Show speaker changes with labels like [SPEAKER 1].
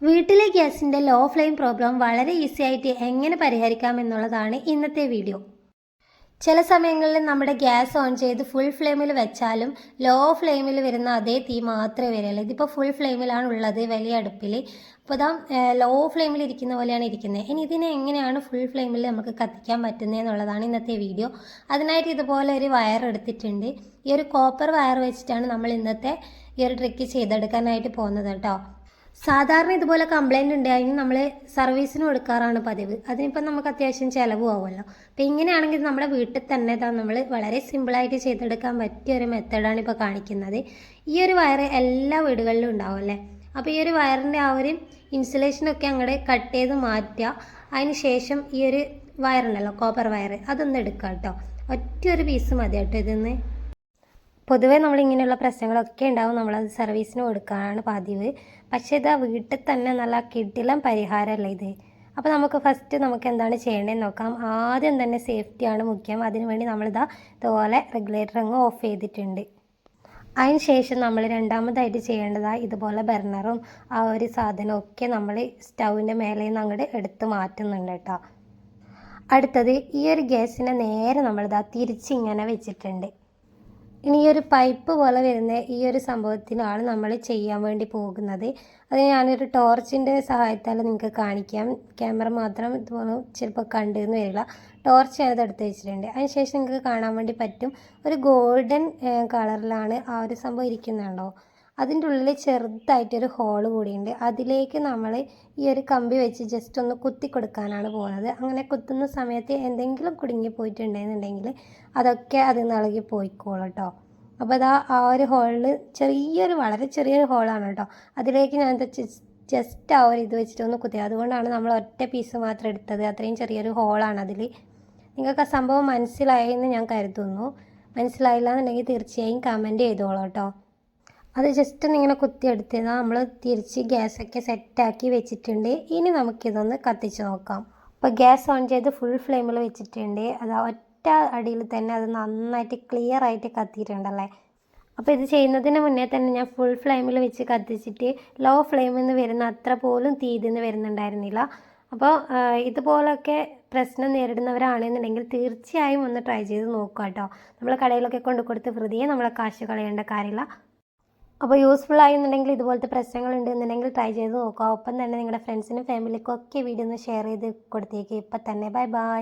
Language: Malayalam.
[SPEAKER 1] വീട്ടിലെ ഗ്യാസിൻ്റെ ലോ ഫ്ലെയിം പ്രോബ്ലം വളരെ ഈസി ആയിട്ട് എങ്ങനെ പരിഹരിക്കാം എന്നുള്ളതാണ് ഇന്നത്തെ വീഡിയോ. ചില സമയങ്ങളിൽ നമ്മുടെ ഗ്യാസ് ഓൺ ചെയ്ത് ഫുൾ ഫ്ലെയിമിൽ വെച്ചാലും ലോ ഫ്ലെയിമിൽ വരുന്ന അതേ തീ മാത്രമേ വരികയുള്ളൂ. ഇതിപ്പോൾ ഫുൾ ഫ്ലെയിമിലാണ് ഉള്ളത് വലിയ അടുപ്പിൽ. അപ്പോൾ ഇതാ ലോ ഫ്ലെയിമിൽ ഇരിക്കുന്ന പോലെയാണ് ഇരിക്കുന്നത്. ഇനി ഇതിനെ എങ്ങനെയാണ് ഫുൾ ഫ്ലെയിമിൽ നമുക്ക് കത്തിക്കാൻ പറ്റുന്നത് എന്നുള്ളതാണ് ഇന്നത്തെ വീഡിയോ. അതിനായിട്ട് ഇതുപോലെ ഒരു വയർ എടുത്തിട്ടുണ്ട്. ഈ ഒരു കോപ്പർ വയർ വെച്ചിട്ടാണ് നമ്മൾ ഇന്നത്തെ ഈ ഒരു ട്രിക്ക് ചെയ്തെടുക്കാനായിട്ട് പോകുന്നത് കേട്ടോ. സാധാരണ ഇതുപോലെ കംപ്ലൈൻറ്റ് ഉണ്ടായെങ്കിൽ നമ്മൾ സർവീസിന് കൊടുക്കാറാണ് പതിവ്. അതിനിപ്പം നമുക്ക് അത്യാവശ്യം ചിലവും ആവുമല്ലോ. അപ്പോൾ ഇങ്ങനെയാണെങ്കിൽ നമ്മുടെ വീട്ടിൽ തന്നെ നമ്മൾ വളരെ സിമ്പിളായിട്ട് ചെയ്തെടുക്കാൻ പറ്റിയ ഒരു മെത്തേഡാണ് ഇപ്പോൾ കാണിക്കുന്നത്. ഈ ഒരു വയർ എല്ലാ വീടുകളിലും ഉണ്ടാവും അല്ലേ. അപ്പോൾ ഈ ഒരു വയറിൻ്റെ ആ ഒരു ഇൻസുലേഷനൊക്കെ അങ്ങോട്ട് കട്ട് ചെയ്ത് മാറ്റുക. അതിന് ശേഷം ഈ ഒരു വയറുണ്ടല്ലോ, കോപ്പർ വയർ, അതൊന്ന് എടുക്കുക കേട്ടോ. ഒറ്റ ഒരു പീസ് മതി കേട്ടോ ഇതിന്ന്. പൊതുവേ നമ്മളിങ്ങനെയുള്ള പ്രശ്നങ്ങളൊക്കെ ഉണ്ടാവും, നമ്മളത് സർവീസിന് കൊടുക്കാനാണ് പതിവ്. പക്ഷേ ഇതാ വീട്ടിൽ തന്നെ നല്ല കിടിലം പരിഹാരമല്ലേ ഇത്. അപ്പോൾ നമുക്ക് ഫസ്റ്റ് എന്താണ് ചെയ്യേണ്ടതെന്ന് നോക്കാം. ആദ്യം തന്നെ സേഫ്റ്റിയാണ് മുഖ്യം. അതിനുവേണ്ടി ഇതുപോലെ റെഗുലേറ്റർ അങ്ങ് ഓഫ് ചെയ്തിട്ടുണ്ട്. അതിന് ശേഷം നമ്മൾ രണ്ടാമതായിട്ട് ചെയ്യേണ്ടതാണ് ഇതുപോലെ ബർണറും ആ ഒരു സാധനമൊക്കെ നമ്മൾ സ്റ്റൗവിൻ്റെ മേലെ നിന്ന് അങ്ങോട്ട് എടുത്ത് മാറ്റുന്നുണ്ട് കേട്ടോ. അടുത്തത് ഈ ഒരു ഗ്യാസിനെ നേരെ തിരിച്ചിങ്ങനെ വെച്ചിട്ടുണ്ട്. ഇനി ഈ ഒരു പൈപ്പ് പോലെ വരുന്ന ഈ ഒരു സംഭവത്തിനാണ് നമ്മൾ ചെയ്യാൻ വേണ്ടി പോകുന്നത്. അത് ഞാനൊരു ടോർച്ചിൻ്റെ സഹായത്താൽ നിങ്ങൾക്ക് കാണിക്കാം. ക്യാമറ മാത്രം ചിലപ്പോൾ കണ്ടെന്ന് വരില്ല. ടോർച്ച് ഞാനത് എടുത്ത് വെച്ചിട്ടുണ്ട്. അതിനുശേഷം നിങ്ങൾക്ക് കാണാൻ വേണ്ടി പറ്റും, ഒരു ഗോൾഡൻ കളറിലാണ് ആ ഒരു സംഭവം ഇരിക്കുന്നുണ്ടോ. അതിൻ്റെ ഉള്ളിൽ ചെറുതായിട്ടൊരു ഹോള് കൂടിയുണ്ട്. അതിലേക്ക് നമ്മൾ ഈ ഒരു കമ്പി വെച്ച് ജസ്റ്റ് ഒന്ന് കുത്തി കൊടുക്കാനാണ് പോകുന്നത്. അങ്ങനെ കുത്തുന്ന സമയത്ത് എന്തെങ്കിലും കുടുങ്ങി പോയിട്ടുണ്ടെന്നുണ്ടെങ്കിൽ അതൊക്കെ അത് ഇളകി പോയിക്കോളും കേട്ടോ. അപ്പോൾ അതാ ആ ഒരു ഹോളിൽ വളരെ ചെറിയൊരു ഹോളാണ് കേട്ടോ. അതിലേക്ക് ഞാൻ ജസ്റ്റ് ആ ഒരു ഇത് വെച്ചിട്ടൊന്ന് കുത്തി. അതുകൊണ്ടാണ് നമ്മൾ ഒറ്റ പീസ് മാത്രം എടുത്തത്. അത്രയും ചെറിയൊരു ഹോളാണ് അതിൽ. നിങ്ങൾക്ക് ആ സംഭവം മനസ്സിലായെന്ന് ഞാൻ കരുതുന്നു. മനസ്സിലായില്ല എന്നുണ്ടെങ്കിൽ തീർച്ചയായും കമൻറ്റ് ചെയ്തോളൂ കേട്ടോ. അത് ജസ്റ്റ് ഒന്നിങ്ങനെ കുത്തിയെടുത്തത് നമ്മൾ തിരിച്ച് ഗ്യാസൊക്കെ സെറ്റാക്കി വെച്ചിട്ടുണ്ട്. ഇനി നമുക്കിതൊന്ന് കത്തിച്ച് നോക്കാം. അപ്പോൾ ഗ്യാസ് ഓൺ ചെയ്ത് ഫുൾ ഫ്ലെയിമിൽ വെച്ചിട്ടുണ്ട്. അത് ഒറ്റ അടിയിൽ തന്നെ അത് നന്നായിട്ട് ക്ലിയർ ആയിട്ട് കത്തിയിട്ടുണ്ടല്ലേ. അപ്പോൾ ഇത് ചെയ്യുന്നതിന് മുന്നേ തന്നെ ഞാൻ ഫുൾ ഫ്ലെയിമിൽ വെച്ച് കത്തിച്ചിട്ട് ലോ ഫ്ലെയിമിൽ നിന്ന് വരുന്ന അത്ര പോലും തീ ഇതിന്ന് വരുന്നുണ്ടായിരുന്നില്ല. അപ്പോൾ ഇതുപോലൊക്കെ പ്രശ്നം നേരിടുന്നവരാണെന്നുണ്ടെങ്കിൽ തീർച്ചയായും ഒന്ന് ട്രൈ ചെയ്ത് നോക്കുക കേട്ടോ. നമ്മൾ കടയിലൊക്കെ കൊടുത്ത് വെറുതെ നമ്മളെ കാശ് കളയേണ്ട കാര്യമില്ല. അപ്പോൾ യൂസ്ഫുൾ ആയെന്നുണ്ടെങ്കിൽ ഇതുപോലത്തെ പ്രശ്നങ്ങളുണ്ട് എന്നുണ്ടെങ്കിൽ ട്രൈ ചെയ്ത് നോക്കുക. ഒപ്പം തന്നെ നിങ്ങളുടെ ഫ്രണ്ട്സിനും ഫാമിലിക്കും ഒക്കെ വീഡിയോ ഒന്ന് ഷെയർ ചെയ്ത് കൊടുത്തേക്ക് ഇപ്പം തന്നെ. Bye bye.